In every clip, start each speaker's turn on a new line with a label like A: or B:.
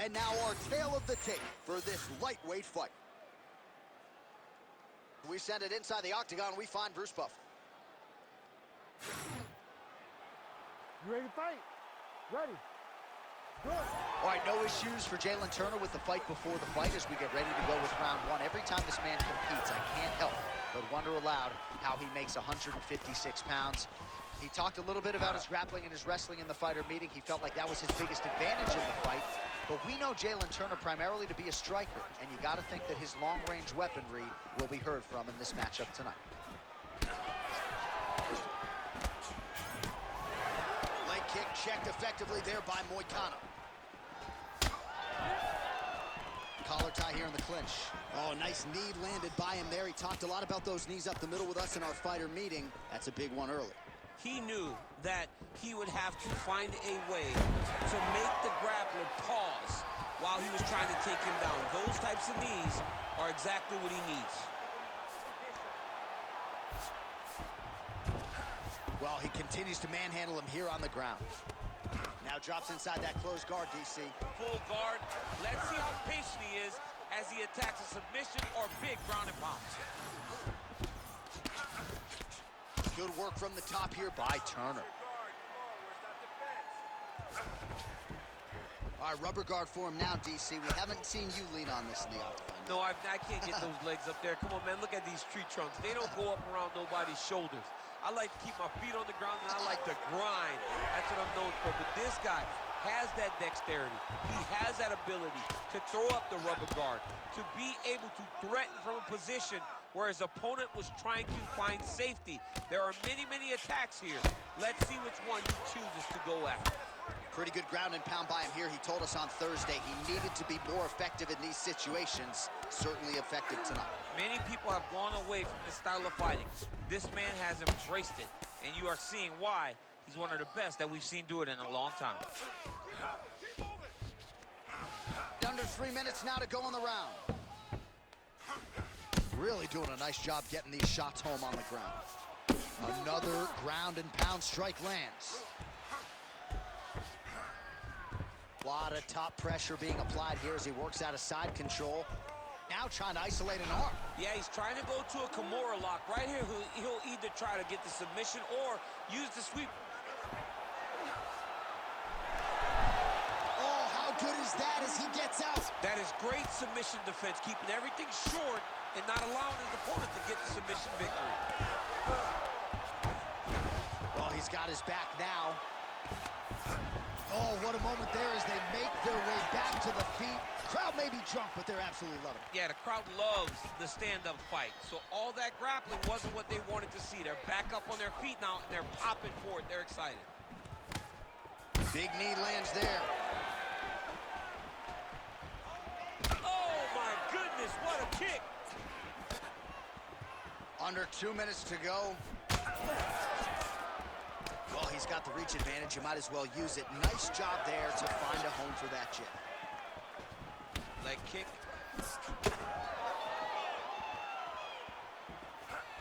A: And now our tale of the tape for this lightweight fight. We send it inside the octagon. We find Bruce Buffer.
B: You ready to fight? Ready. Good.
A: All right, no issues for Jalen Turner with the fight before the fight as we get ready to go with round one. Every time this man competes, I can't help but wonder aloud how he makes 156 pounds. He talked a little bit about his grappling and his wrestling in the fighter meeting. He felt like that was his biggest advantage in the fight. But we know Jalen Turner primarily to be a striker, and you got to think that his long-range weaponry will be heard from in this matchup tonight. Leg kick checked effectively there by Moicano. Collar tie here in the clinch. Oh, nice knee landed by him there. He talked a lot about those knees up the middle with us in our fighter meeting. That's a big one early.
C: He knew that he would have to find a way to make the grappler pause while he was trying to take him down. Those types of knees are exactly what he needs.
A: Well, he continues to manhandle him here on the ground. Now drops inside that closed guard, DC.
C: Full guard. Let's see how patient he is as he attacks a submission or big ground and pound.
A: Good work from the top here by Turner. All right, rubber guard for him now, DC. We haven't seen you lean on this in the octagon.
C: No, I can't get those legs up there. Come on, man, look at these tree trunks. They don't go up around nobody's shoulders. I like to keep my feet on the ground, and I like to grind. That's what I'm known for. But this guy has that dexterity. He has that ability to throw up the rubber guard, to be able to threaten from a position where his opponent was trying to find safety. There are many, many attacks here. Let's see which one he chooses to go after.
A: Pretty good ground and pound by him here. He told us on Thursday he needed to be more effective in these situations. Certainly effective tonight.
C: Many people have gone away from this style of fighting. This man has embraced it, and you are seeing why. He's one of the best that we've seen do it in a long time.
A: Under 3 minutes now to go in the round. Really doing a nice job getting these shots home on the ground. Another ground and pound strike lands. A lot of top pressure being applied here as he works out of side control. Now trying to isolate an arm.
C: Yeah, he's trying to go to a Kimura lock. Right here, he'll either try to get the submission or use the sweep.
A: Oh, how good is that as he gets out?
C: That is great submission defense, keeping everything short and not allowing his opponent to get the submission victory.
A: Well, he's got his back now. Oh, what a moment there as they make their way back to the feet. Crowd may be drunk, but they're absolutely loving it.
C: Yeah, the crowd loves the stand-up fight. So all that grappling wasn't what they wanted to see. They're back up on their feet now, and they're popping for it. They're excited.
A: Big knee lands there.
C: Oh, my goodness, what a kick.
A: Under 2 minutes to go. Well, he's got the reach advantage. You might as well use it. Nice job there to find a home for that jab.
C: Leg kick.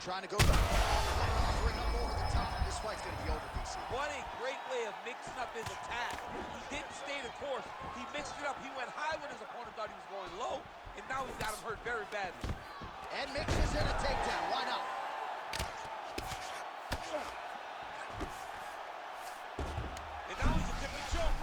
A: Trying to go hovering up over the top. This fight's going to be over, DC.
C: What a great way of mixing up his attack. He didn't stay the course. He mixed it up. He went high when his opponent thought he was going low, and now he's got him hurt very badly.
A: And mixes in a takedown. Why not?
C: And now he's a different choke.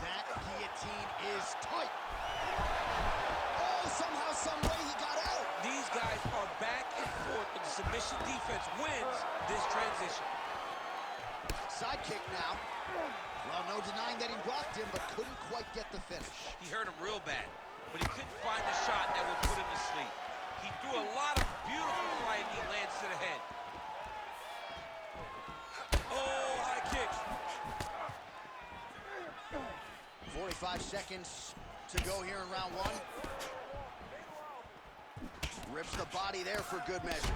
A: That guillotine is tight. Oh, somehow, some way he got out.
C: These guys are back and forth, and the submission defense wins this transition.
A: Side kick now. Well, no denying that he rocked him, but couldn't quite get the finish.
C: He hurt him real bad, but he couldn't find the shot that would put him to sleep. He threw a lot of beautiful flying knee lands to the head. Oh, high kick.
A: 45 seconds to go here in round one. Rips the body there for good measure.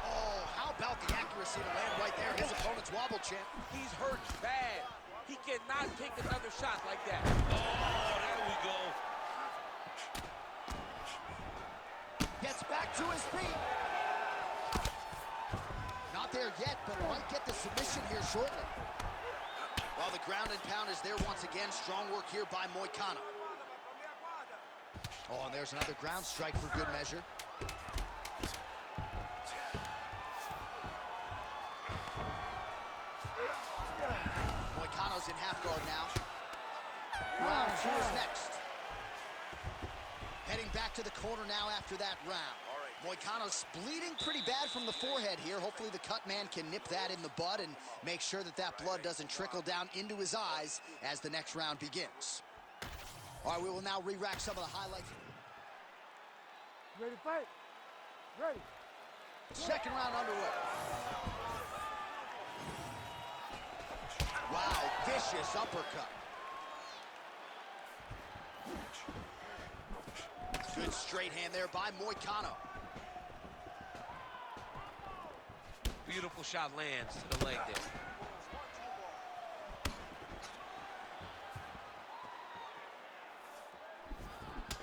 A: Oh, how about the accuracy to land right there? His opponent's wobble champ.
C: He's hurt bad. He cannot take another shot like that. Oh, there we go.
A: Gets back to his feet. Not there yet, but might get the submission here shortly. Well, Well, the ground and pound is there once again. Strong work here by Moicano. Oh, and there's another ground strike for good measure. Moicano's in half guard now. Round 2 is next. Heading back to the corner now after that round. Moicano's bleeding pretty bad from the forehead here. Hopefully the cut man can nip that in the bud and make sure that that blood doesn't trickle down into his eyes as the next round begins. All right, we will now re-rack some of the highlights.
B: Ready to fight? Ready.
A: Second round underway. Wow, vicious uppercut. Good straight hand there by Moicano.
C: Beautiful shot lands to the leg there.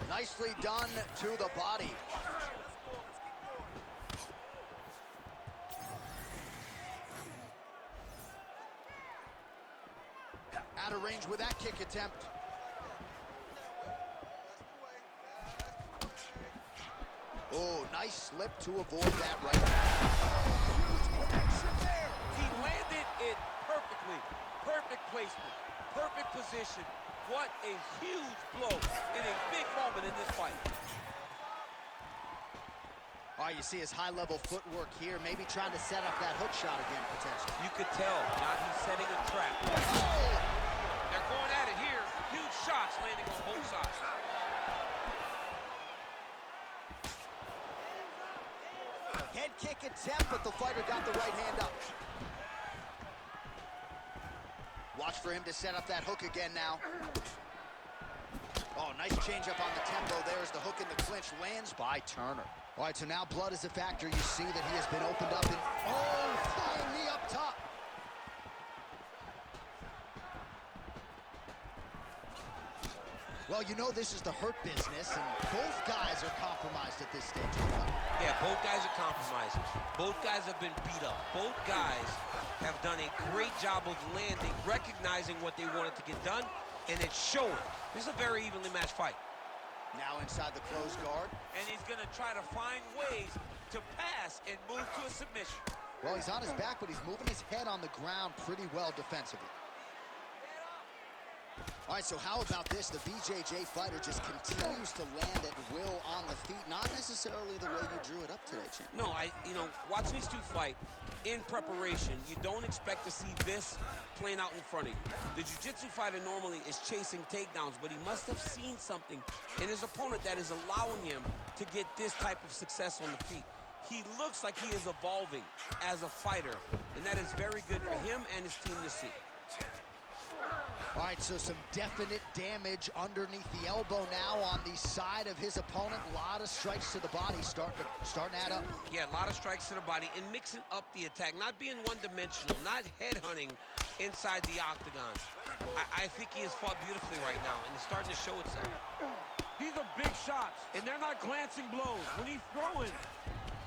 A: Nicely done to the body. Out of range with that kick attempt. Oh, nice slip to avoid that right now.
C: He landed it perfectly. Perfect placement. Perfect position. What a huge blow in a big moment in this fight.
A: All right, you see his high-level footwork here, maybe trying to set up that hook shot again, potentially.
C: You could tell, now he's setting a trap.
A: Oh!
C: They're going at it here. Huge shots landing on both sides.
A: Head kick attempt, but the fighter got the right hand up. Watch for him to set up that hook again now. Oh, nice change up on the tempo there as the hook in the clinch lands by Turner. All right, so now blood is a factor. You see that he has been opened up and, oh, flying knee up top. Well, you know this is the hurt business, and both guys are compromised at this stage of the fight.
C: Yeah, both guys are compromised. Both guys have been beat up. Both guys have done a great job of landing, recognizing what they wanted to get done, and it's showing. This is a very evenly matched fight.
A: Now inside the closed guard.
C: And he's going to try to find ways to pass and move to a submission.
A: Well, he's on his back, but he's moving his head on the ground pretty well defensively. All right, so how about this? The BJJ fighter just continues to land at will on the feet. Not necessarily the way you drew it up today, champ.
C: No, watching these two fight in preparation, you don't expect to see this playing out in front of you. The jiu-jitsu fighter normally is chasing takedowns, but he must have seen something in his opponent that is allowing him to get this type of success on the feet. He looks like he is evolving as a fighter, and that is very good for him and his team to see.
A: All right, so some definite damage underneath the elbow now on the side of his opponent. A lot of strikes to the body starting to add up.
C: Yeah, a lot of strikes to the body and mixing up the attack, not being one-dimensional, not headhunting inside the octagon. I think he has fought beautifully right now, and it's starting to show itself.
D: These are big shots, and they're not glancing blows. When he's throwing,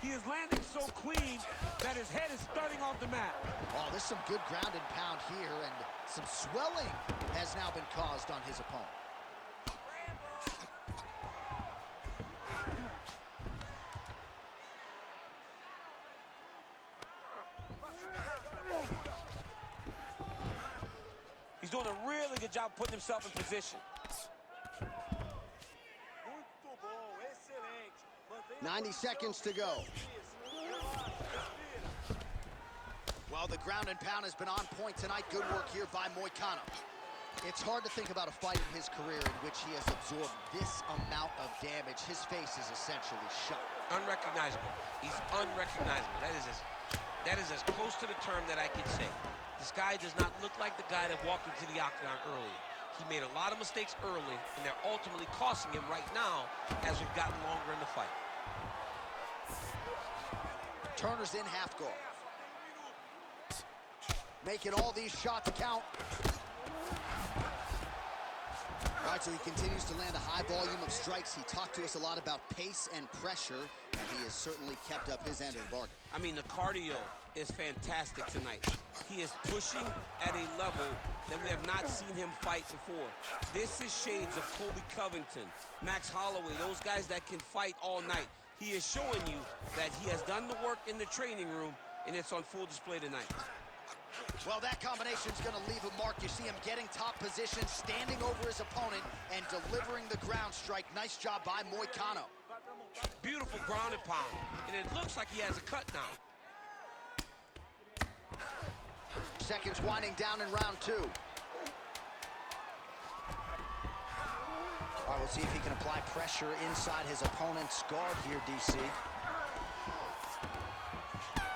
D: he is landing so clean that his head is starting off the mat.
A: Oh, there's some good ground and pound here, and some swelling has now been caused on his opponent.
C: He's doing a really good job putting himself in position.
A: 90 seconds to go. Well, the ground and pound has been on point tonight. Good work here by Moicano. It's hard to think about a fight in his career in which he has absorbed this amount of damage. His face is essentially shut.
C: Unrecognizable. He's unrecognizable. That is as close to the term that I can say. This guy does not look like the guy that walked into the octagon earlier. He made a lot of mistakes early, and they're ultimately costing him right now as we've gotten longer in the fight.
A: Turner's in half guard. Making all these shots count. All right, so he continues to land a high volume of strikes. He talked to us a lot about pace and pressure, and he has certainly kept up his end of the bargain.
D: I mean, the cardio is fantastic tonight. He is pushing at a level that we have not seen him fight before. This is shades of Colby Covington, Max Holloway, those guys that can fight all night. He is showing you that he has done the work in the training room, and it's on full display tonight.
A: Well, that combination's going to leave a mark. You see him getting top position, standing over his opponent, and delivering the ground strike. Nice job by Moicano.
D: Beautiful ground and pound, and it looks like he has a cut now.
A: Seconds winding down in round 2. All right, we'll see if he can apply pressure inside his opponent's guard here, DC.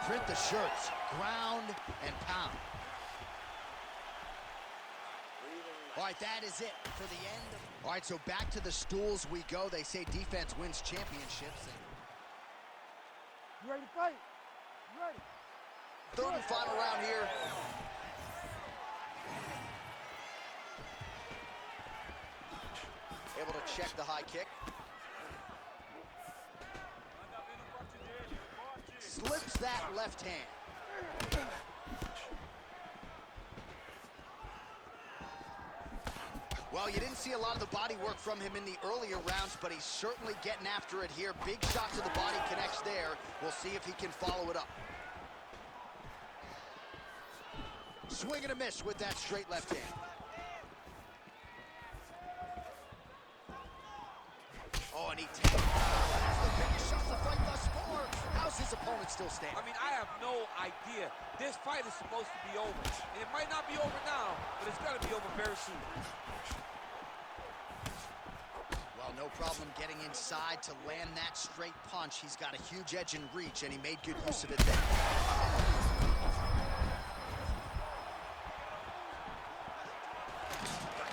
A: Print the shirts, ground and pound. All right, that is it for the end. All right, so back to the stools we go. They say defense wins championships.
B: You ready to fight? You ready?
A: Third and final round here. Able to check the high kick. Slips that left hand. Well, you didn't see a lot of the body work from him in the earlier rounds, but he's certainly getting after it here. Big shot to the body connects there. We'll see if he can follow it up. Swing and a miss with that straight left hand. Oh, and he takes that's the biggest shot of the fight thus far. How's his opponent still standing?
D: I mean, I have no idea. This fight is supposed to be over. And it might not be over now, but it's going to be over very soon.
A: Well, no problem getting inside to land that straight punch. He's got a huge edge and reach, and he made good use of it there.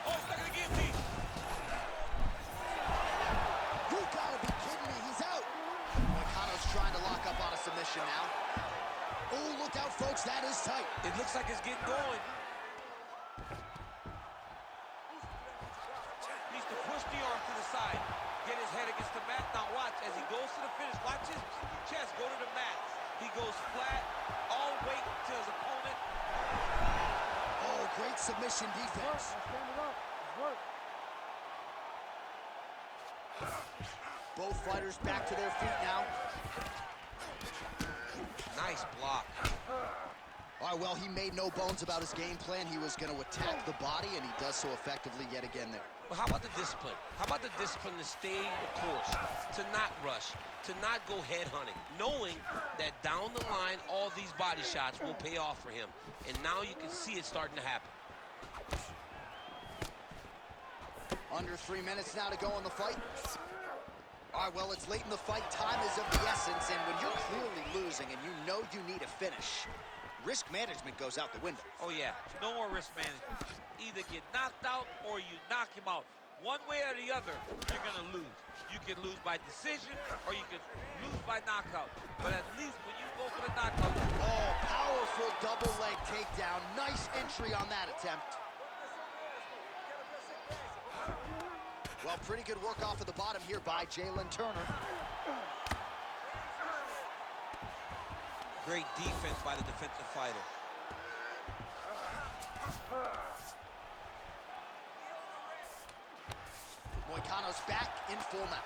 D: Oh, it's not going to get me.
A: You gotta be kidding me, he's out. Moicano's trying to lock up on a submission now. Oh, look out, folks, that is tight.
D: It looks like it's getting going. Needs to push the arm to the side. Get his head against the mat. Now watch, as he goes to the finish, watch his chest go to the mat. He goes flat, all weight to his opponent.
A: Oh, great submission defense.
B: Stand it up. It's work.
A: Both fighters back to their feet now.
D: Nice block.
A: All right, well, he made no bones about his game plan. He was going to attack the body, and he does so effectively yet again there.
D: But how about the discipline? How about the discipline to stay the course, to not rush, to not go head hunting, knowing that down the line, all these body shots will pay off for him. And now you can see it starting to happen.
A: Under 3 minutes now to go in the fight. All right, well, it's late in the fight. Time is of the essence, and when you're clearly losing and you know you need a finish, risk management goes out the window.
D: Oh, yeah. No more risk management. Either get knocked out or you knock him out. One way or the other, you're going to lose. You can lose by decision or you can lose by knockout. But at least when you go for the knockout...
A: Oh, powerful double leg takedown. Nice entry on that attempt. Well, pretty good work off of the bottom here by Jalen Turner.
D: Great defense by the defensive fighter.
A: Moicano's back in full mount.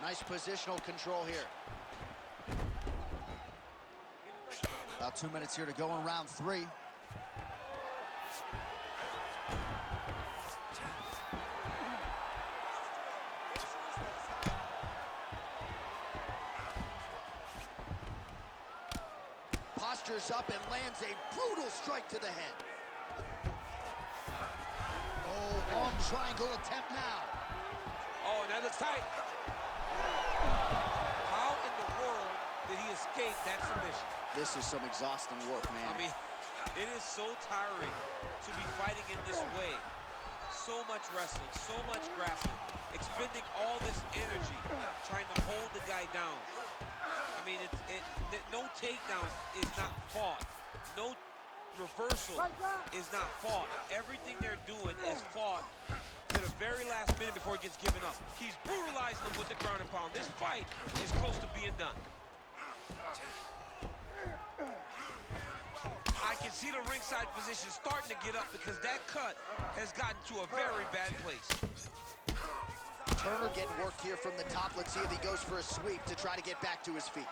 A: Nice positional control here. About 2 minutes here to go in round 3. Postures up and lands a brutal strike to the head. Oh, arm triangle attempt now.
D: Oh, that looks tight. How in the world did he escape that submission?
A: This is some exhausting work, man.
D: I mean, it is so tiring to be fighting in this way. So much wrestling, so much grappling, expending all this energy trying to hold the guy down. I mean, no takedown is not fought. No
C: reversal is not fought. Everything they're doing is fought to the very last minute before it gets given up. He's brutalizing them with the ground and pound. This fight is close to being done. I can see the ringside position starting to get up because that cut has gotten to a very bad place.
A: Turner getting work here from the top. Let's see if he goes for a sweep to try to get back to his feet.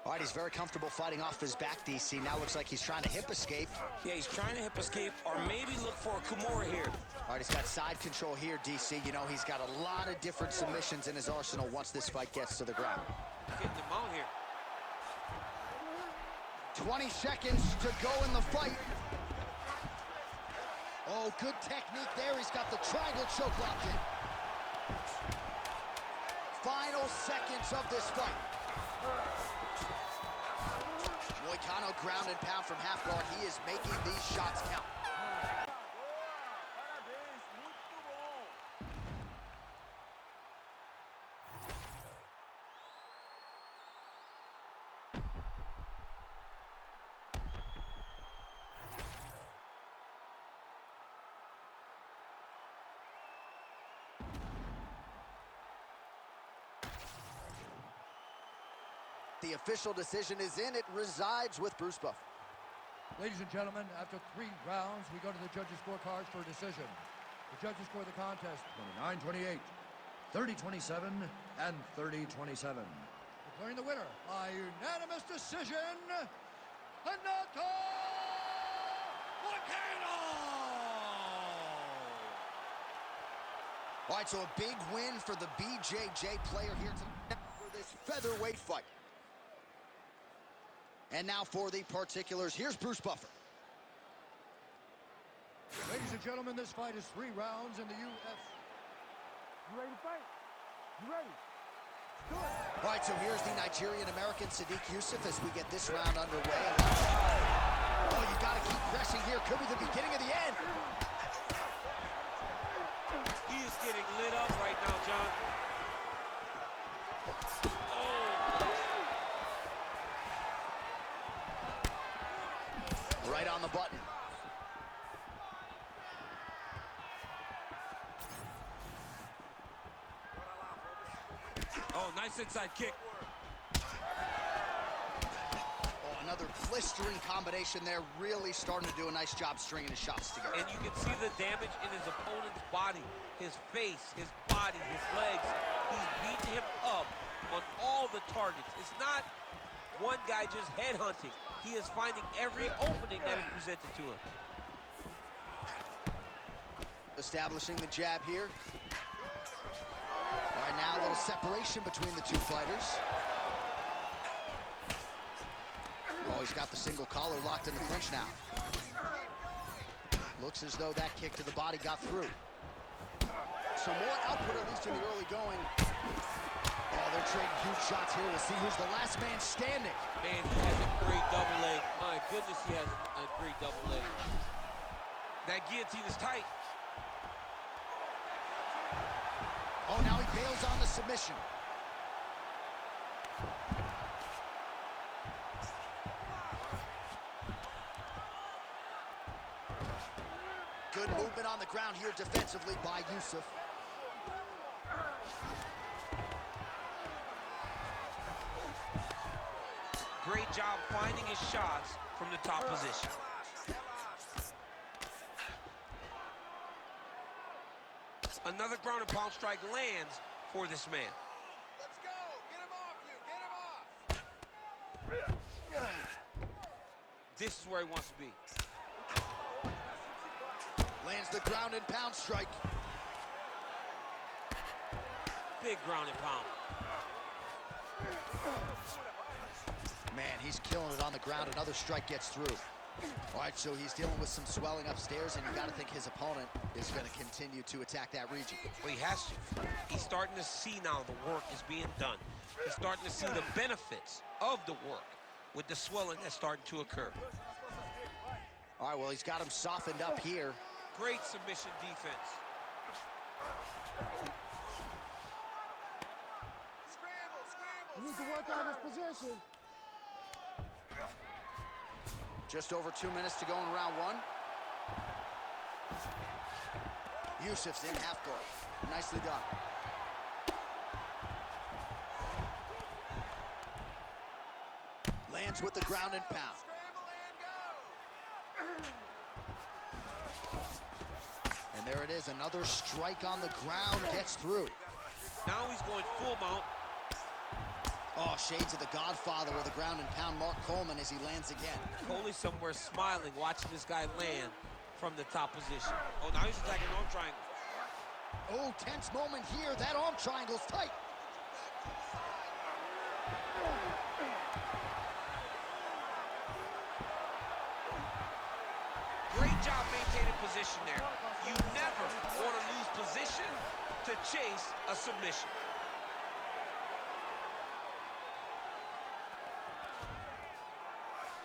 A: All right, he's very comfortable fighting off his back, DC. Now looks like he's trying to hip escape.
D: Yeah, he's trying to hip escape or maybe look for a Kimura here.
A: All right, he's got side control here, DC. You know, he's got a lot of different submissions in his arsenal once this fight gets to the ground.
C: Getting them out here.
A: 20 seconds to go in the fight. Oh, good technique there. He's got the triangle choke locked in. Final seconds of this fight. Moicano ground and pound from half guard. He is making these shots count. The official decision is in. It resides with Bruce Buffer.
B: Ladies and gentlemen, after 3 rounds, we go to the judges' scorecards for a decision. The judges score the contest 29-28, 30-27, and 30-27. Declaring the winner by unanimous decision, Renato Moicano!
A: All right, so a big win for the BJJ player here tonight for this featherweight fight. And now for the particulars, here's Bruce Buffer.
B: Ladies and gentlemen, this fight is 3 rounds in the UFC. You ready to fight? You ready? Do it.
A: All right, so here's the Nigerian-American Sadiq Yusuf as we get this round underway. Oh, you got to keep pressing here. Could be the beginning of the end.
C: He is getting lit up right now, John.
A: Right on the button.
C: Oh, nice inside kick.
A: Oh, another blistering combination there. Really starting to do a nice job stringing his shots together.
C: And you can see the damage in his opponent's body, his face, his body, his legs. He's beating him up on all the targets. It's not one guy just headhunting. He is finding every opening that is presented to him.
A: Establishing the jab here. All right, now a little separation between the two fighters. Oh, he's got the single collar locked in the clinch now. Looks as though that kick to the body got through. Some more output, at least in the early going. Oh, they're trading huge shots here. We'll see who's the last man standing.
C: Man, he has a great double leg. My goodness, he has a great double leg. That guillotine is tight.
A: Oh, now he bails on the submission. Good movement on the ground here defensively by Yusuf.
C: Great job finding his shots from the top position. Another ground and pound strike lands for this man.
A: Let's go! Get him off you! Get him off!
C: This is where he wants to be.
A: Lands the ground and pound strike.
C: Big ground and pound.
A: Man, he's killing it on the ground. Another strike gets through. All right, so he's dealing with some swelling upstairs, and you got to think his opponent is going to continue to attack that region.
C: Well, he has to. He's starting to see now the work is being done. He's starting to see the benefits of the work with the swelling that's starting to occur.
A: All right, well, he's got him softened up here.
C: Great submission defense.
E: You need to work on his position.
A: Just over 2 minutes to go in round one. Yusuf's in half guard. Nicely done. Lands with the ground and pound. And there it is, another strike on the ground, gets through.
D: Now he's going full mount.
A: Oh, shades of the godfather of the ground and pound, Mark Coleman, as he lands again.
D: Coley somewhere smiling, watching this guy land from the top position. Oh, now he's attacking arm triangle.
A: Oh, tense moment here. That arm triangle's tight.
D: Great job maintaining position there. You never want to lose position to chase a submission.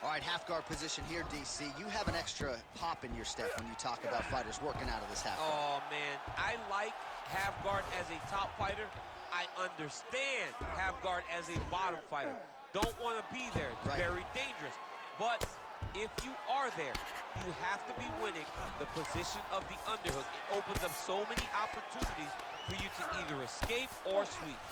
A: All right, half guard position here, DC. You have an extra pop in your step when you talk about fighters working out of this half guard.
D: Oh, man. I like half guard as a top fighter. I understand half guard as a bottom fighter. Don't want to be there. It's very dangerous. But if you are there, you have to be winning the position of the underhook. It opens up so many opportunities for you to either escape or sweep.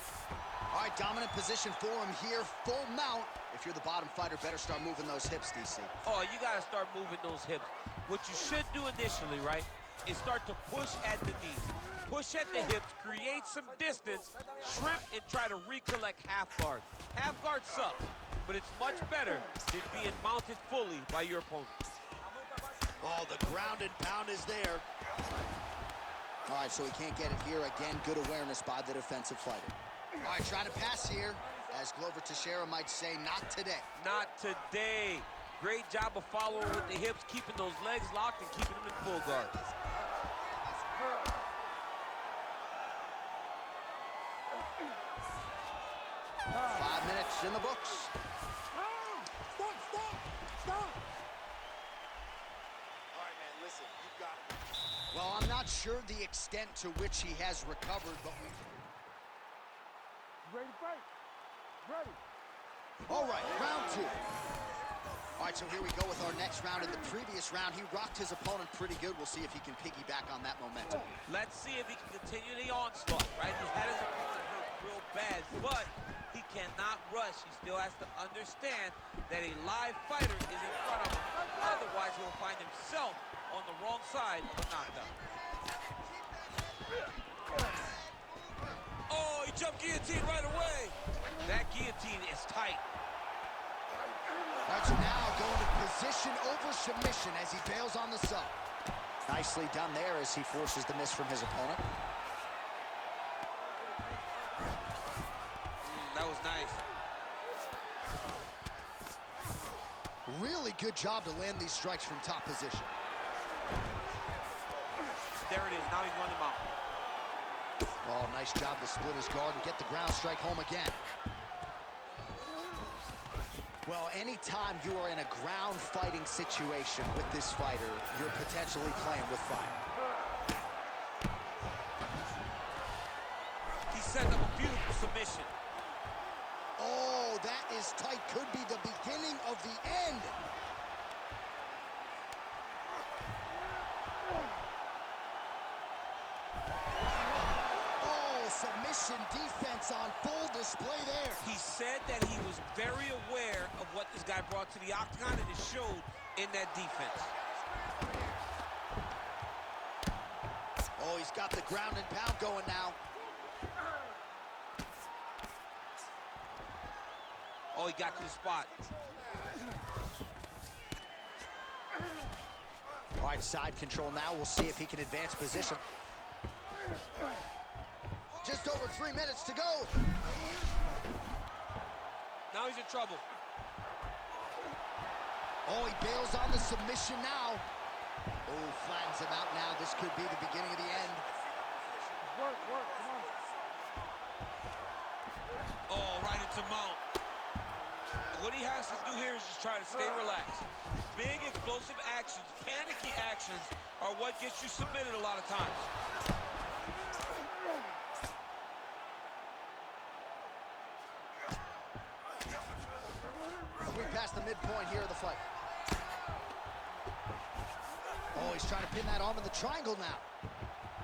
A: All right, dominant position for him here, full mount. If you're the bottom fighter, better start moving those hips, DC.
D: Oh, you got to start moving those hips. What you should do initially, right, is start to push at the knees. Push at the hips, create some distance, shrimp, and try to recollect half guard. Half guard sucks, but it's much better than being mounted fully by your opponent.
A: Oh, the ground and pound is there. All right, so he can't get it here. Again, good awareness by the defensive fighter. All right, trying to pass here. As Glover Teixeira might say, not today.
D: Not today. Great job of following with the hips, keeping those legs locked and keeping them in full guard.
A: 5 minutes in the books.
E: Stop!
F: All right, man, listen, you've got it.
A: Well, I'm not sure the extent to which he has recovered, but we...
E: Ready to fight? Ready.
A: All right, round two. All right, so here we go with our next round. In the previous round, he rocked his opponent pretty good. We'll see if he can piggyback on that momentum.
D: Let's see if he can continue the onslaught, right? He had his opponent hurt real bad, but he cannot rush. He still has to understand that a live fighter is in front of him. Otherwise, he'll find himself on the wrong side of a knockdown. Oh, he jumped guillotine right away. That guillotine is tight.
A: All right, so now going to position over submission as he bails on the sub. Nicely done there as he forces the miss from his opponent.
D: That was nice.
A: Really good job to land these strikes from top position.
D: There it is. Now he's running him out.
A: Oh, nice job to split his guard and get the ground strike home again. Well, anytime you are in a ground fighting situation with this fighter, you're potentially playing with fire.
D: He set up a beautiful submission.
A: Oh, that is tight. Could be the beginning of the end. Submission defense on full display there.
D: He said that he was very aware of what this guy brought to the octagon, and it showed in that defense.
A: Oh, he's got the ground and pound going now.
D: Oh, he got to the spot.
A: All right, side control now. We'll see if he can advance position. Just over 3 minutes to go.
D: Now he's in trouble.
A: Oh, he bails on the submission now. Oh, flattens him out now. This could be the beginning of the end.
E: Work, come on.
D: Oh, right into mount. What he has to do here is just try to stay relaxed. Big, explosive actions, panicky actions are what gets you submitted a lot of times.
A: past the midpoint here of the fight. Oh, he's trying to pin that arm in the triangle now.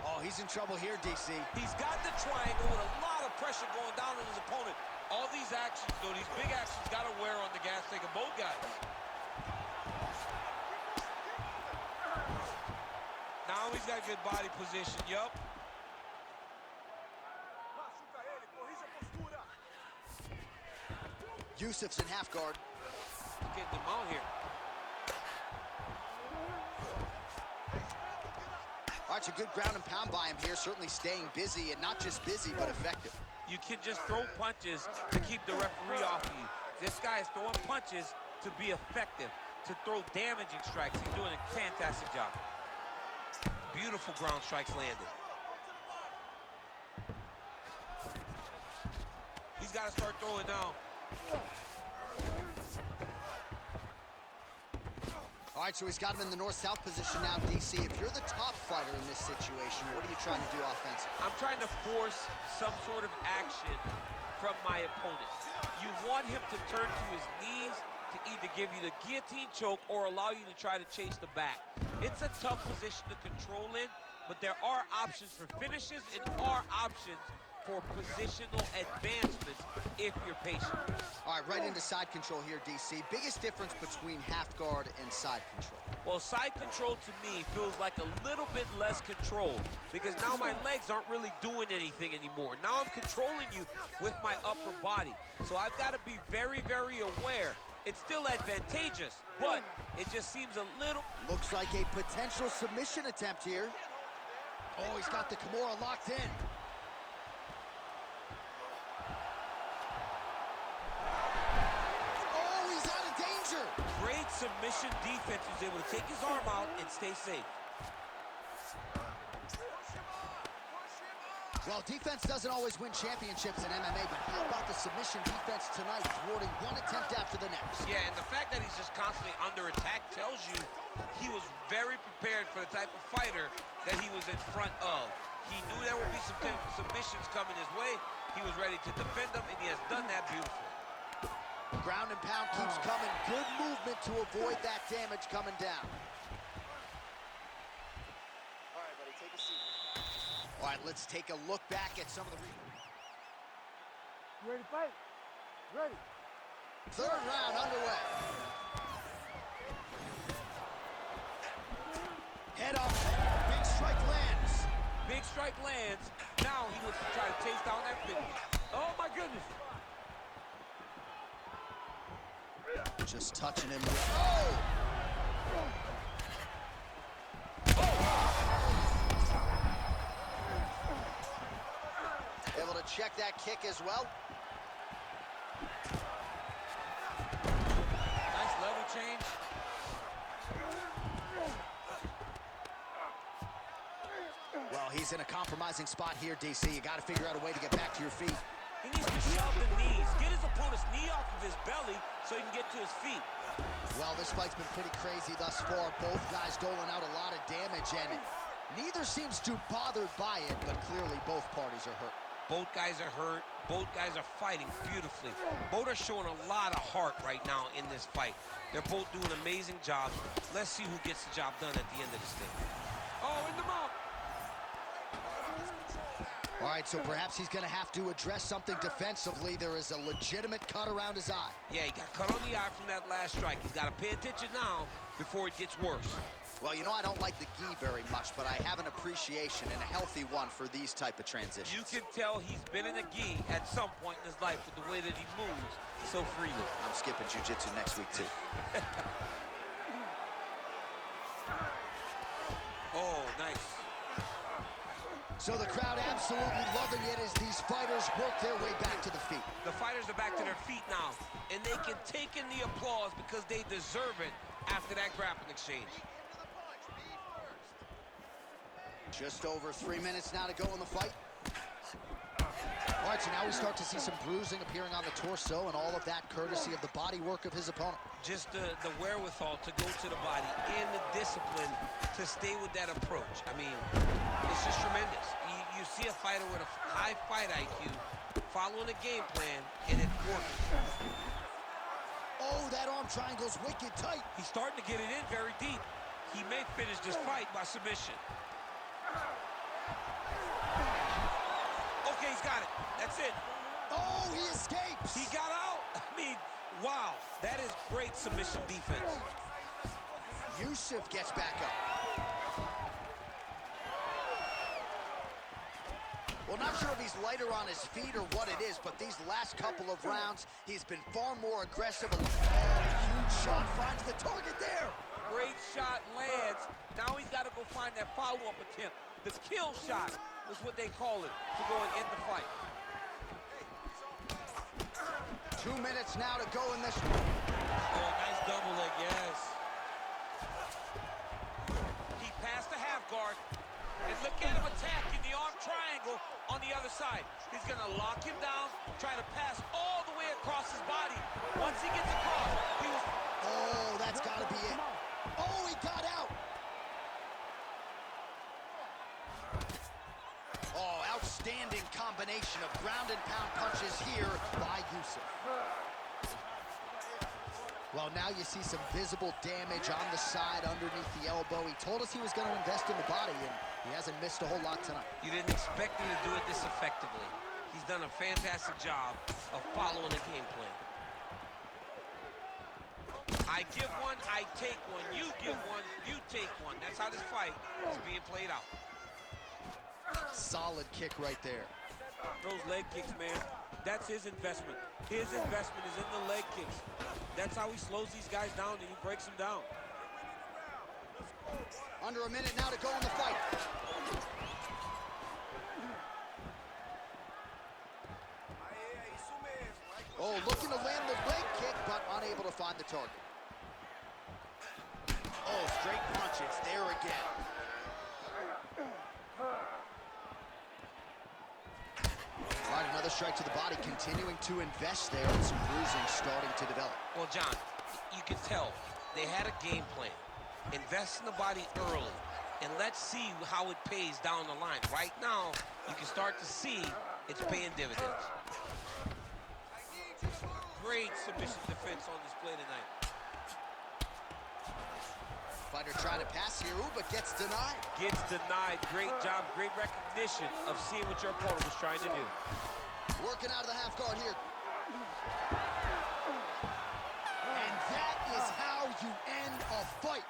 A: Oh, he's in trouble here, DC.
D: He's got the triangle with a lot of pressure going down on his opponent. All these actions, though, these big actions got to wear on the gas tank of both guys. Now he's got good body position, yup.
A: Yusuf's in half guard.
D: Getting him out here.
A: All right, it's a good ground and pound by him here, certainly staying busy, and not just busy, but effective.
D: You can just throw punches to keep the referee off of you. This guy is throwing punches to be effective, to throw damaging strikes. He's doing a fantastic job. Beautiful ground strikes landed. He's got to start throwing now.
A: All right, so he's got him in the north-south position now, DC. If you're the top fighter in this situation, what are you trying to do offensively?
D: I'm trying to force some sort of action from my opponent. You want him to turn to his knees to either give you the guillotine choke or allow you to try to chase the back. It's a tough position to control in, but there are options for finishes and are options for positional advancements if you're patient.
A: All right, right into side control here, DC. Biggest difference between half guard and side control?
D: Well, side control to me feels like a little bit less control because now my legs aren't really doing anything anymore. Now I'm controlling you with my upper body. So I've got to be very, very aware. It's still advantageous, but it just seems a little...
A: Looks like a potential submission attempt here. Oh, he's got the Kimura locked in.
D: Great submission defense. He was able to take his arm out and stay safe.
A: Well, defense doesn't always win championships in MMA, but how about the submission defense tonight, thwarting one attempt after the next?
D: Yeah, and the fact that he's just constantly under attack tells you he was very prepared for the type of fighter that he was in front of. He knew there would be some submissions coming his way. He was ready to defend them, and he has done that beautifully.
A: Ground and pound keeps coming. Good movement to avoid that damage coming down.
F: All right, buddy, take a seat.
A: All right, let's take a look back at some of the...
E: You ready to fight? Ready.
A: Third round underway. Head up. Big strike lands.
D: Big strike lands. Now he looks to try to chase down that finish. Oh, my goodness.
A: Just touching him. Oh! Able to check that kick as well.
D: Nice level change.
A: Well, he's in a compromising spot here, DC. You got to figure out a way to get back to your feet.
D: He needs to shove the knees. Get his opponent's knee off of his belly so he can get to his feet.
A: Well, this fight's been pretty crazy thus far. Both guys doling out a lot of damage, and neither seems too bothered by it, but clearly both parties are hurt.
D: Both guys are hurt. Both guys are fighting beautifully. Both are showing a lot of heart right now in this fight. They're both doing amazing jobs. Let's see who gets the job done at the end of this thing. Oh, in the mouth.
A: All right, so perhaps he's going to have to address something defensively. There is a legitimate cut around his eye.
D: Yeah, he got cut on the eye from that last strike. He's got to pay attention now before it gets worse.
A: Well, you know, I don't like the gi very much, but I have an appreciation and a healthy one for these type of transitions.
D: You can tell he's been in a gi at some point in his life with the way that he moves so freely.
A: I'm skipping jiu-jitsu next week, too.
D: Oh, nice.
A: So the crowd absolutely loving it as these fighters work their way back to the feet.
D: The fighters are back to their feet now, and they can take in the applause because they deserve it after that grappling exchange.
A: Just over 3 minutes now to go in the fight. All right, so now we start to see some bruising appearing on the torso, and all of that courtesy of the body work of his opponent.
D: Just the wherewithal to go to the body and the discipline to stay with that approach. I mean, it's just tremendous. You see a fighter with a high fight IQ following a game plan, and it's working.
A: Oh, that arm
B: triangle's wicked tight.
D: He's starting to get it in very deep. He may finish this fight by submission. Okay, he's got it. That's it.
B: Oh, he escapes.
D: He got out. I mean, wow. That is great submission defense.
A: Yusuf gets back up. Well, not sure if he's lighter on his feet or what it is, but these last couple of rounds, he's been far more aggressive. Oh, huge shot finds the target there.
D: Great shot lands. Now he's got to go find that follow-up attempt. The kill shot was what they call it to go and end the fight.
A: 2 minutes now to go in this.
D: Oh, nice double leg, yes. He passed the half guard. And look at him attacking the arm triangle on the other side. He's going to lock him down, try to pass all the way across his body. Once he gets across, he was...
A: Oh, that's got to be it. Oh, he got out. Oh, outstanding combination of ground and pound punches here by Yusuf. Well, now you see some visible damage on the side underneath the elbow. He told us he was going to invest in the body, and he hasn't missed a whole lot tonight.
D: You didn't expect him to do it this effectively. He's done a fantastic job of following the game plan. I give one, I take one. You give one, you take one. That's how this fight is being played out.
A: Solid kick right there.
D: Those leg kicks, man, that's his investment. His investment is in the leg kicks. That's how he slows these guys down and he breaks them down.
A: Under a minute now to go in the fight. Oh, looking to land the leg kick, but unable to find the target. Oh, straight punch. It's there again. All right, another strike to the body, continuing to invest there, and some bruising starting to develop.
D: Well, John, you can tell they had a game plan. Invest in the body early, and let's see how it pays down the line. Right now, you can start to see it's paying dividends. Great submission defense on display tonight.
A: Fighter trying to pass here, ooh, but gets denied.
D: Gets denied. Great job, great recognition of seeing what your opponent was trying to do.
A: Working out of the half guard here. And that is how you end a fight.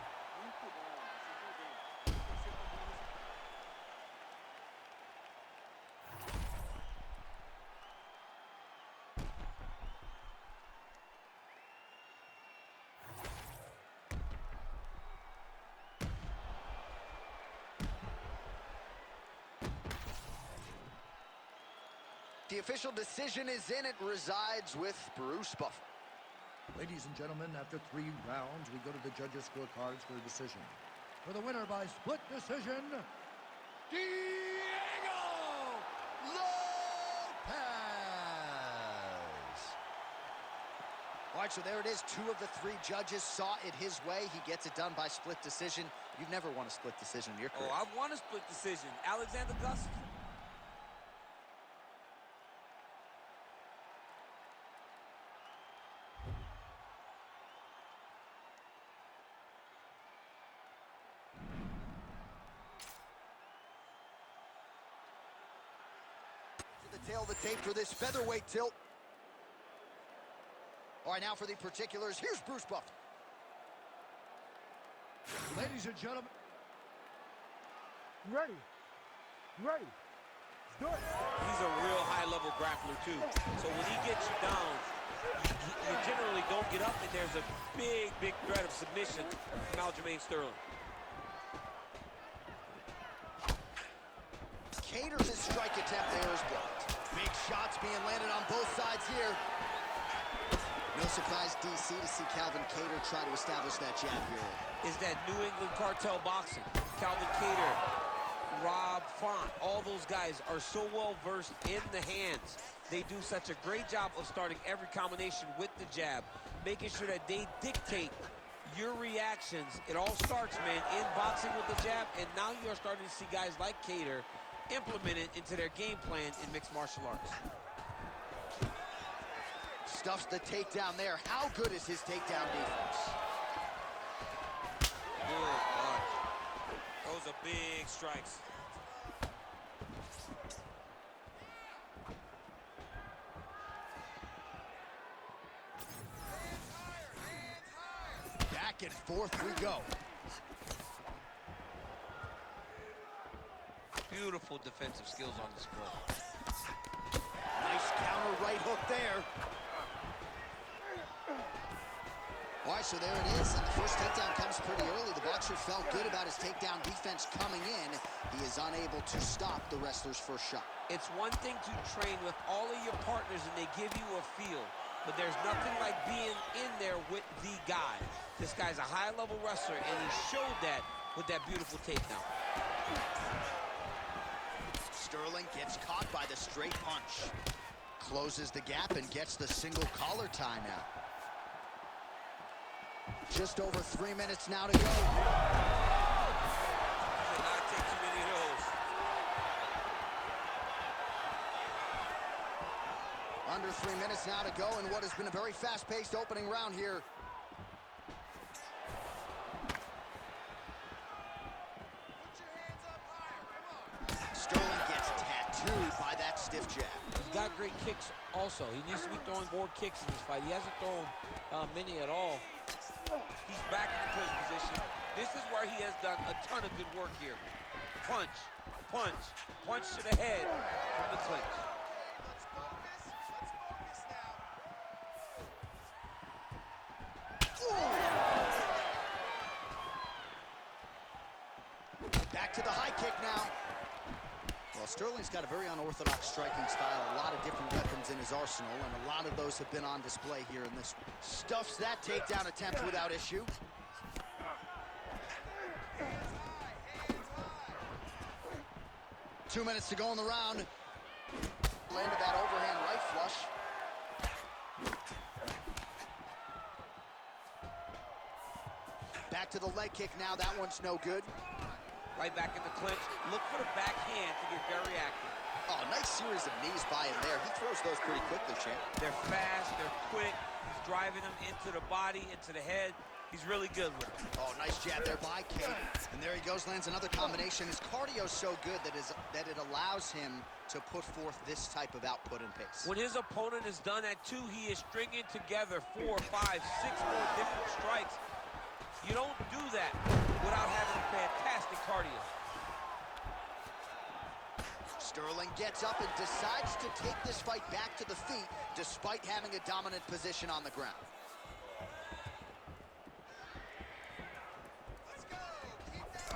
A: The official decision is in. It resides with Bruce Buffer.
B: Ladies and gentlemen, after 3 rounds, we go to the judges' scorecards for a decision. For the winner by split decision, Diego Lopez!
A: All right, so there it is. 2 of the 3 judges saw it his way. He gets it done by split decision. You've never won a split decision in your career.
D: Oh, I've won a split decision. Alexander Gus.
A: The tail of the tape for this featherweight tilt. All right, now for the particulars, here's Bruce Buffer.
B: Ladies and gentlemen,
E: You ready? You ready? Let's do it.
D: He's a real high-level grappler, too. So when he gets you down, you generally don't get up, and there's a big, big threat of submission from Aljamain Sterling.
A: Caters his strike attempt there is blocked. Big shots being landed on both sides here. No surprise, DC, to see Calvin Kattar try to establish that jab here.
D: Is that New England cartel boxing. Calvin Kattar, Rob Font, all those guys are so well versed in the hands. They do such a great job of starting every combination with the jab, making sure that they dictate your reactions. It all starts, man, in boxing with the jab, and now you're starting to see guys like Kattar implement it into their game plan in mixed martial arts.
A: Stuffs the takedown there. How good is his takedown defense?
D: Good punch. Those are big strikes.
A: Back and forth we go.
D: Beautiful defensive skills on display.
A: Nice counter right hook there. All right, so there it is, and the first takedown comes pretty early. The boxer felt good about his takedown defense coming in. He is unable to stop the wrestler's first shot.
D: It's one thing to train with all of your partners and they give you a feel, but there's nothing like being in there with the guy. This guy's a high-level wrestler, and he showed that with that beautiful takedown.
A: Sterling gets caught by the straight punch. Closes the gap and gets the single collar tie now. Just over 3 minutes now to go.
D: Did not take too many of those.
A: Under 3 minutes now to go in what has been a very fast-paced opening round here. Sterling gets tattooed by that stiff jab.
D: He's got great kicks also. He needs to be throwing more kicks in this fight. He hasn't thrown many at all. He's back in the clinch position. This is where he has done a ton of good work here. Punch, punch, punch to the head from the clinch.
A: Back to the high kick now. Well, Sterling's got a very unorthodox striking style, a lot of different weapons in his arsenal, and a lot of those have been on display here in this one. Stuffs that takedown attempt without issue. Two minutes to go in the round. Landed that overhand right flush. Back to the leg kick now. That one's no good.
D: Right back in the clinch. Look for the backhand to get very active.
A: Oh, nice series of knees by him there. He throws those pretty quickly, champ.
D: They're fast, they're quick. He's driving them into the body, into the head. He's really good with them.
A: Oh, nice jab there by Cade. And there he goes, lands another combination. His cardio's so good that it allows him to put forth this type of output and pace.
D: When his opponent is done at 2, he is stringing together 4, 5, 6 more different strikes. You don't do that without having fantastic cardio.
A: Sterling gets up and decides to take this fight back to the feet despite having a dominant position on the ground.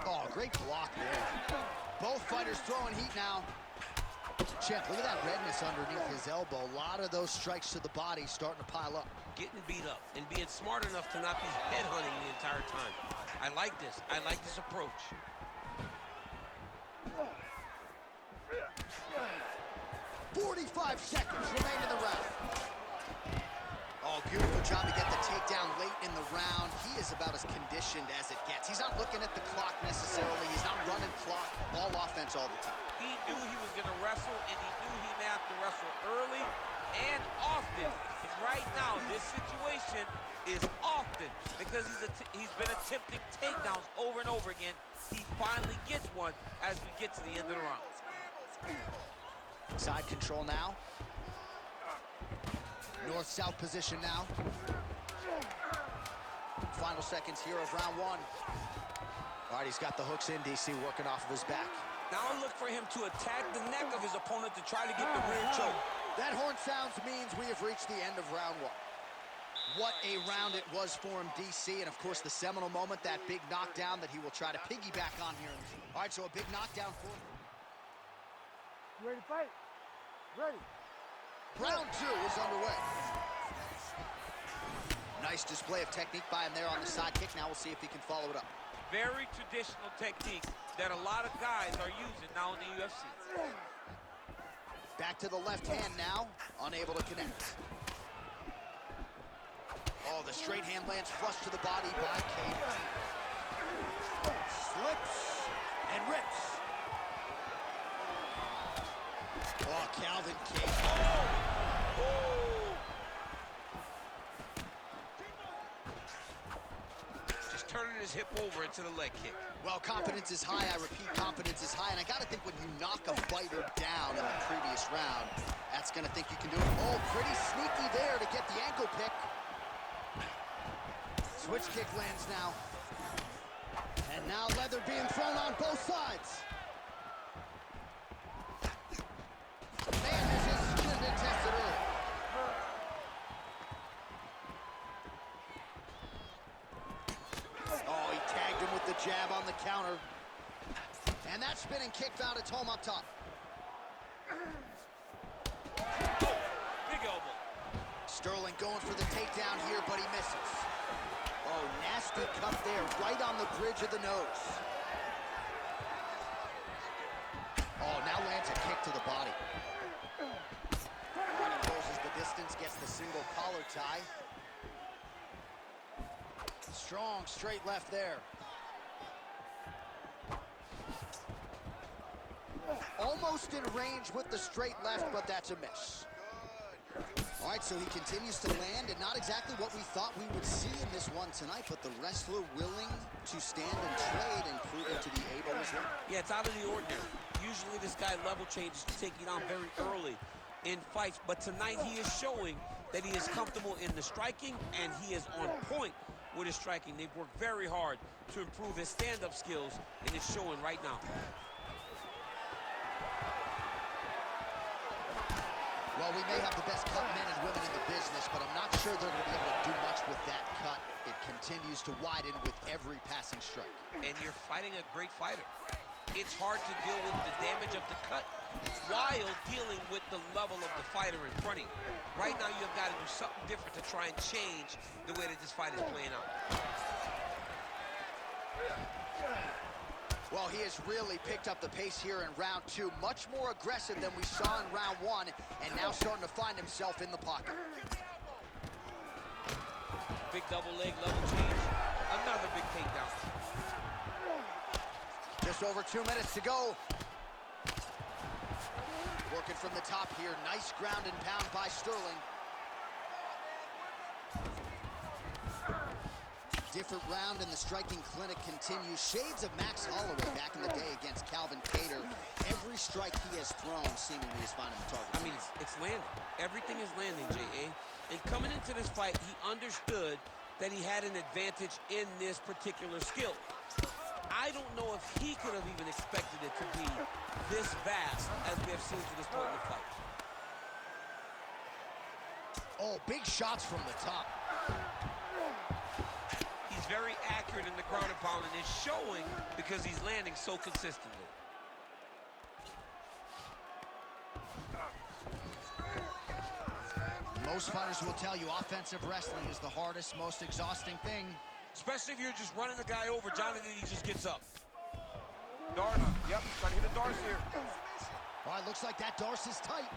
A: Oh, great block there. Both fighters throwing heat now. Champ, look at that redness underneath his elbow. A lot of those strikes to the body starting to pile up.
D: Getting beat up and being smart enough to not be headhunting the entire time. I like this. I like this approach.
A: 45 seconds remain in the round. Oh, beautiful job to get the takedown late in the round. He is about as conditioned as it gets. He's not looking at the clock necessarily. He's not running clock, ball offense all the time.
D: He knew he was going to wrestle, and he knew he may have to wrestle early and often. And right now, this situation is often because he's been attempting takedowns over and over again. He finally gets one as we get to the end of the round.
A: Side control now. North-south position now. Final seconds here of round 1. All right, he's got the hooks in, DC, working off of his back.
D: Now look for him to attack the neck of his opponent to try to get the rear choke.
A: That horn sounds means we have reached the end of round 1. What a round it was for him, DC, and of course the seminal moment, that big knockdown that he will try to piggyback on here. All right, so a big knockdown for him.
E: You ready to fight? Ready.
A: Round 2 is underway. Nice display of technique by him there on the side kick. Now we'll see if he can follow it up.
D: Very traditional technique that a lot of guys are using now in the UFC.
A: Back to the left hand now, unable to connect. Oh, the straight hand lands flush to the body by Cade. Slips and rips. Oh, Calvin Cade. Oh!
D: his hip over into the leg kick.
A: Well, confidence is high. I repeat, confidence is high. And I got to think when you knock a fighter down in the previous round, that's going to think you can do it. Oh, pretty sneaky there to get the ankle pick. Switch kick lands now. And now leather being thrown on both sides. Man, this should have been tested early. Oh, he tagged him with the jab on the counter. And that spinning kick found its home up top.
D: Big elbow.
A: Sterling going for the takedown here, but he misses. Oh, nasty cut there, right on the bridge of the nose. Oh, now lands a kick to the body. When he closes the distance, gets the single collar tie. Strong straight left there. Almost in range with the straight left, but that's a miss. All right, so he continues to land, and not exactly what we thought we would see in this one tonight, but the wrestler willing to stand and trade and proving to be able as well.
D: Yeah, it's out of the ordinary. Usually this guy level changes to take you down very early in fights, but tonight he is showing that he is comfortable in the striking, and he is on point with his striking. They've worked very hard to improve his stand-up skills, and it's showing right now.
A: Well, we may have the best cut men and women in the business, but I'm not sure they're going to be able to do much with that cut. It continues to widen with every passing strike.
D: And you're fighting a great fighter. It's hard to deal with the damage of the cut while dealing with the level of the fighter in front of you. Right now, you've got to do something different to try and change the way that this fight is playing out.
A: Well, he has really picked up the pace here in round two. Much more aggressive than we saw in round one, and now starting to find himself in the pocket.
D: Big double leg level change. Another big takedown.
A: Just over 2 minutes to go. Working from the top here. Nice ground and pound by Sterling. Different round in the striking clinic continues. Shades of Max Holloway back in the day against Calvin Kattar. Every strike he has thrown seemingly is finding the target.
D: I mean, it's landing. Everything is landing, J.A. And coming into this fight, he understood that he had an advantage in this particular skill. I don't know if he could have even expected it to be this vast as we have seen to this point in the fight.
A: Oh, big shots from the top.
D: He's very accurate in the ground and pound, and it's showing because he's landing so consistently.
A: Most fighters will tell you offensive wrestling is the hardest, most exhausting thing.
D: Especially if you're just running the guy over. Jonathan, he just gets up.
C: Dart, yep, trying to hit the darts here.
A: All right, looks like that Darce is tight.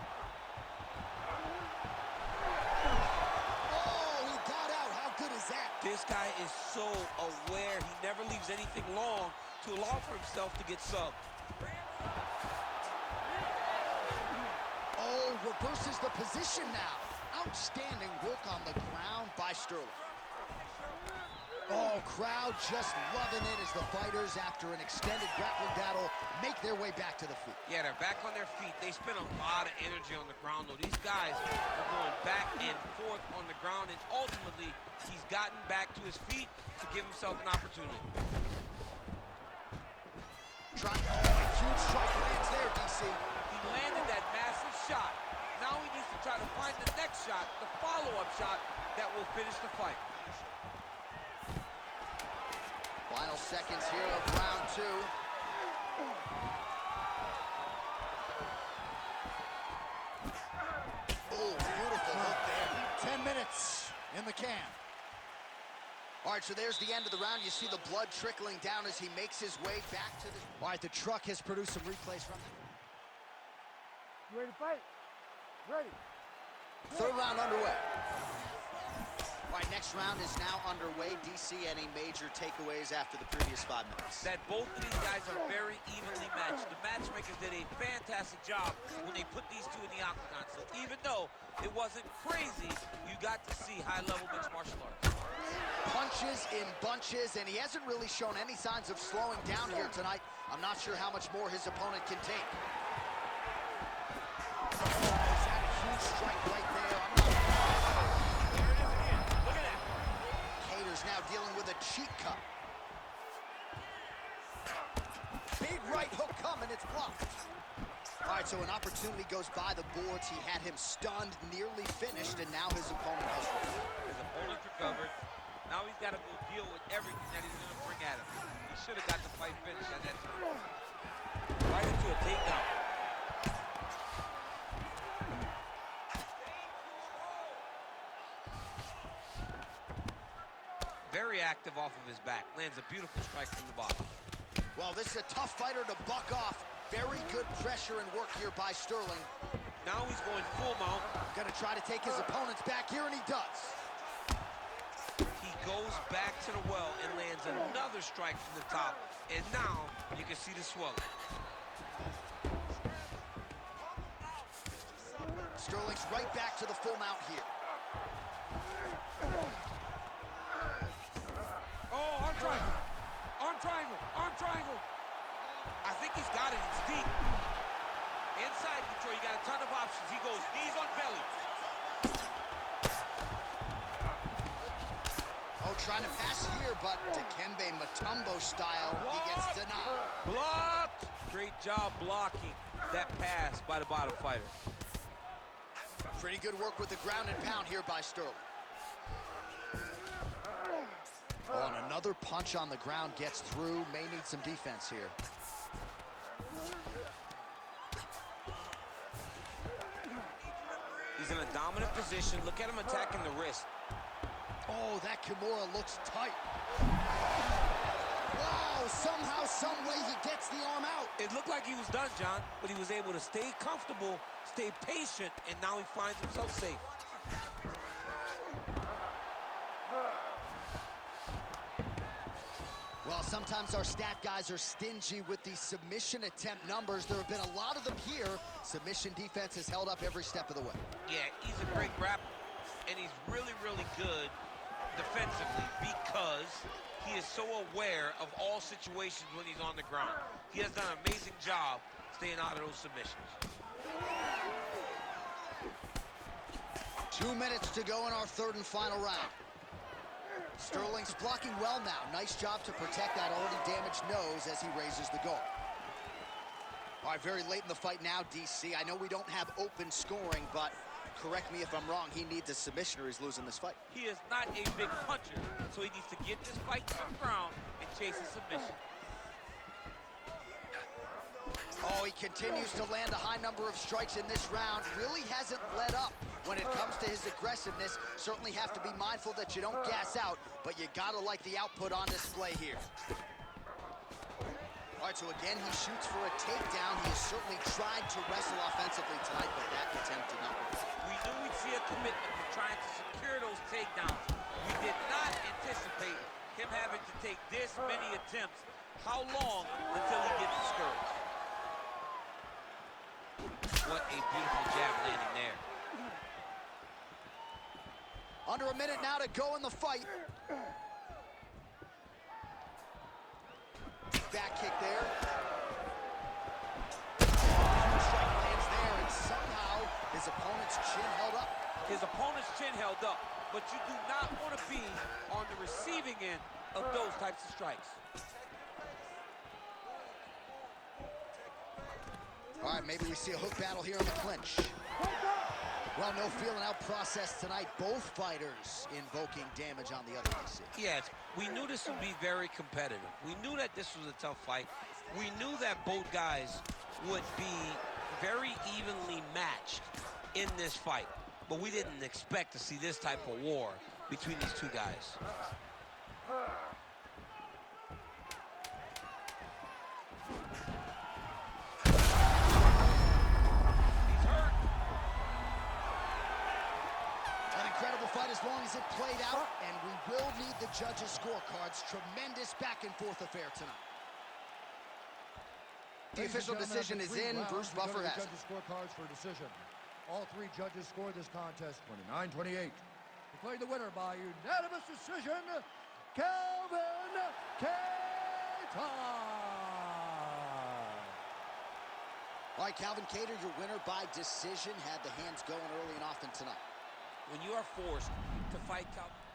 A: Oh, he got out. How good is that?
D: This guy is so aware. He never leaves anything long to allow for himself to get subbed.
A: Oh, reverses the position now. Outstanding work on the ground by Sterling. Oh, crowd just loving it as the fighters, after an extended grappling battle, make their way back to the feet.
D: Yeah, they're back on their feet. They spend a lot of energy on the ground, though. These guys are going back and forth on the ground, and ultimately, he's gotten back to his feet to give himself an opportunity.
A: Oh, a huge strike lands there, DC.
D: He landed that massive shot. Now he needs to try to find the next shot, the follow-up shot that will finish the fight.
A: Final seconds here of round two. Oh, beautiful hook there. 10 minutes in the can. All right, so there's the end of the round. You see the blood trickling down as he makes his way back to the... All right, the truck has produced some replays from...
E: You ready to fight? Ready.
A: Third round underway. All right, next round is now underway. DC, any major takeaways after the previous 5 minutes?
D: That both of these guys are very evenly matched. The matchmakers did a fantastic job when they put these two in the octagon. So even though it wasn't crazy, you got to see high-level mixed martial arts.
A: Punch punches in bunches, and he hasn't really shown any signs of slowing down here tonight. I'm not sure how much more his opponent can take. He's had a huge strike right there.
C: There it is again. Look at that.
A: Cater's now dealing with a cheek cut. Big right hook coming, it's blocked. All right, so an opportunity goes by the boards. He had him stunned, nearly finished, and now his opponent has recovered.
C: His opponent's recovered. Now he's got to go deal with everything that he's going to bring at him. He should have got the fight finished at that time.
D: Right into a takedown. Very active off of his back. Lands a beautiful strike from the bottom.
A: Well, this is a tough fighter to buck off. Very good pressure and work here by Sterling.
C: Now he's going full mount.
A: Gonna try to take his opponents back here, and he does.
D: He goes back to the well and lands another strike from the top. And now you can see the swelling.
A: Sterling's right back to the full mount here.
C: Oh, arm triangle. Arm triangle. Arm triangle.
D: I think he's got it. It's deep. Inside control, you got a ton of options. He goes knees on belly.
A: Oh, trying to pass here, but Dikembe Mutombo style, he gets denied.
C: Blocked. Great job blocking that pass by the bottom fighter.
A: Pretty good work with the ground and pound here by Sterling. Oh, and another punch on the ground gets through. May need some defense here.
D: He's in a dominant position. Look at him attacking the wrist.
A: Oh, that Kimura looks tight. Wow, somehow, some way he gets the arm out.
D: It looked like he was done, John, but he was able to stay comfortable, stay patient, and now he finds himself safe.
A: Well, sometimes our stat guys are stingy with the submission attempt numbers. There have been a lot of them here. Submission defense has held up every step of the way.
D: Yeah, he's a great grappler, and he's really, really good defensively because he is so aware of all situations when he's on the ground. He has done an amazing job staying out of those submissions.
A: 2 minutes to go in our third and final round. Sterling's blocking well now. Nice job to protect that already damaged nose as he raises the guard. All right, very late in the fight now, DC. I know we don't have open scoring, but correct me if I'm wrong, he needs a submission or he's losing this fight.
C: He is not a big puncher, so he needs to get this fight to the ground and chase a submission.
A: Oh, he continues to land a high number of strikes in this round. Really hasn't let up when it comes to his aggressiveness. Certainly have to be mindful that you don't gas out, but you gotta like the output on display here. All right, so again, he shoots for a takedown. He has certainly tried to wrestle offensively tonight, but that attempt did not work.
C: We knew we'd see a commitment to trying to secure those takedowns. We did not anticipate him having to take this many attempts. How long until he gets discouraged?
D: What a beautiful jab landing there.
A: Under a minute now to go in the fight. Back kick there. Strike lands there, and somehow his opponent's chin held up.
C: His opponent's chin held up, but you do not want to be on the receiving end of those types of strikes.
A: All right, maybe we see a hook battle here in the clinch. Well, no feeling out process tonight. Both fighters invoking damage on the other, DC.
D: Yes, we knew this would be very competitive. We knew that this was a tough fight. We knew that both guys would be very evenly matched in this fight. But we didn't expect to see this type of war between these two guys.
A: Fight as long as it played out, and we will need the judges' scorecards. Tremendous back-and-forth affair tonight. The official decision is in. Bruce Buffer has it.
B: Judges' scorecards for decision. All three judges scored this contest 29-28. Declaring the winner by unanimous decision, Calvin Cater.
A: All right, Calvin Cater, your winner by decision, had the hands going early and often tonight.
D: When you are forced to fight Calvin...